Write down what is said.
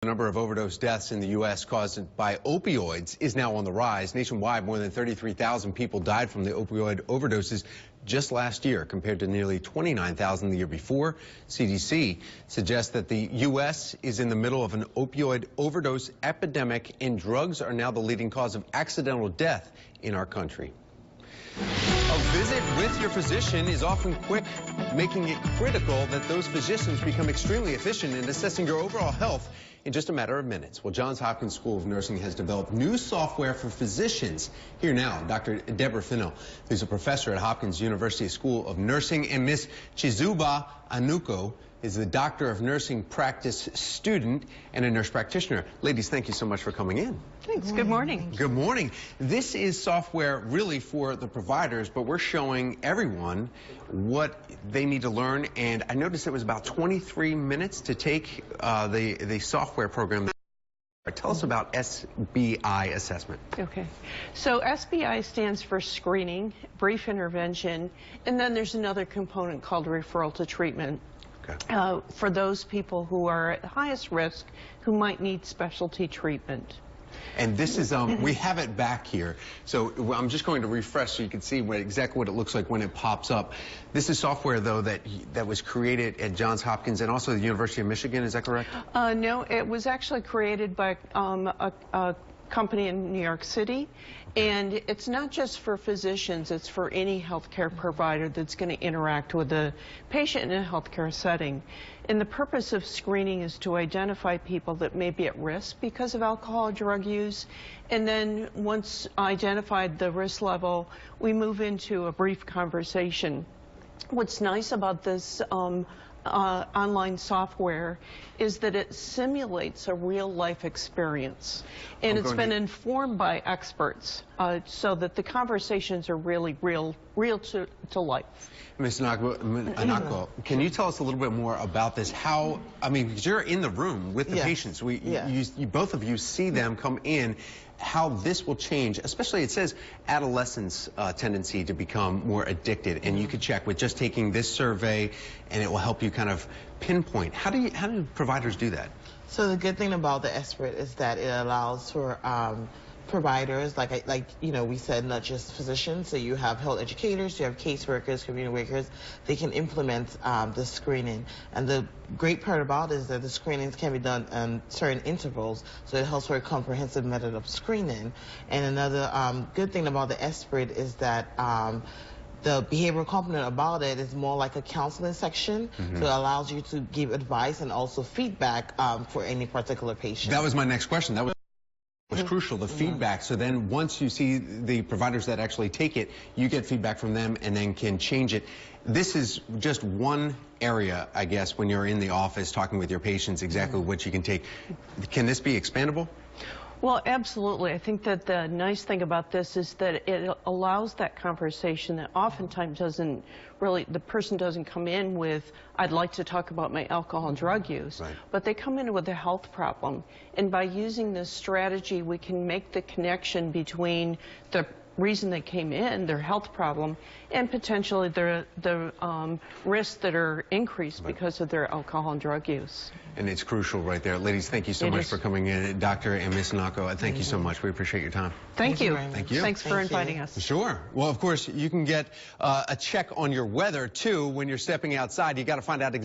The number of overdose deaths in the U.S. caused by opioids is now on the rise. Nationwide, more than 33,000 people died from the opioid overdoses just last year, compared to nearly 29,000 the year before. CDC suggests that the U.S. is in the middle of an opioid overdose epidemic, and drugs are now the leading cause of accidental death in our country. A visit with your physician is often quick, making it critical that those physicians become extremely efficient in assessing your overall health in just a matter of minutes. Well, Johns Hopkins School of Nursing has developed new software for physicians. Here now, Dr. Deborah Fennell, who's a professor at Hopkins University School of Nursing, and Ms. Chizuba Anuko is the Doctor of Nursing Practice student and a nurse practitioner. Ladies, thank you so much for coming in. Thanks. Good morning. Good morning. This is software really for the providers, but we're showing everyone what they need to learn. And I noticed it was about 23 minutes to take the software program. Tell us about SBI assessment. Okay. So SBI stands for screening, brief intervention, and then there's another component called referral to treatment. For those people who are at highest risk, who might need specialty treatment. And this is, we have it back here. So I'm just going to refresh so you can see exactly what it looks like when it pops up. This is software, though, that was created at Johns Hopkins and also the University of Michigan. Is that correct? No, it was actually created by a company in New York City. And it's not just for physicians, it's for any healthcare provider that's going to interact with a patient in a healthcare setting. And the purpose of screening is to identify people that may be at risk because of alcohol or drug use. And then once identified the risk level, we move into a brief conversation. What's nice about this online software is that it simulates a real-life experience, and it's been informed by experts so that the conversations are really real to life. Ms. Anako, can you tell us a little bit more about this? How, I mean, because you're in the room with the patients. You both of you see them come in. How this will change, especially it says adolescents' tendency to become more addicted, and you could check with just taking this survey, and it will help you kind of pinpoint. How do providers do that? So the good thing about the SBIRT is that it allows for providers, like you know, we said, not just physicians. So you have health educators, you have caseworkers, community workers. They can implement the screening. And the great part about it is that the screenings can be done in certain intervals. So it helps for a comprehensive method of screening. And another good thing about the SBIRT is that the behavioral component about it is more like a counseling section. So it allows you to give advice and also feedback for any particular patient. That was my next question. That was crucial, the feedback. So then once you see the providers that actually take it, you get feedback from them and then can change it. This is just one area, I guess, when you're in the office talking with your patients, exactly what you can take. Can this be expandable? Well, absolutely. I think that the nice thing about this is that it allows that conversation that oftentimes doesn't really, the person doesn't come in with, I'd like to talk about my alcohol and drug use, but they come in with a health problem. And by using this strategy, we can make the connection between the reason they came in, their health problem, and potentially the risks that are increased because of their alcohol and drug use. And it's crucial right there. Ladies, thank you so much for coming in. Dr. and Ms. Nako, thank you so much. We appreciate your time. Thank you. Thank you. Thanks for inviting us. Sure. Well, of course, you can get a check on your weather, too, when you're stepping outside. You got to find out exactly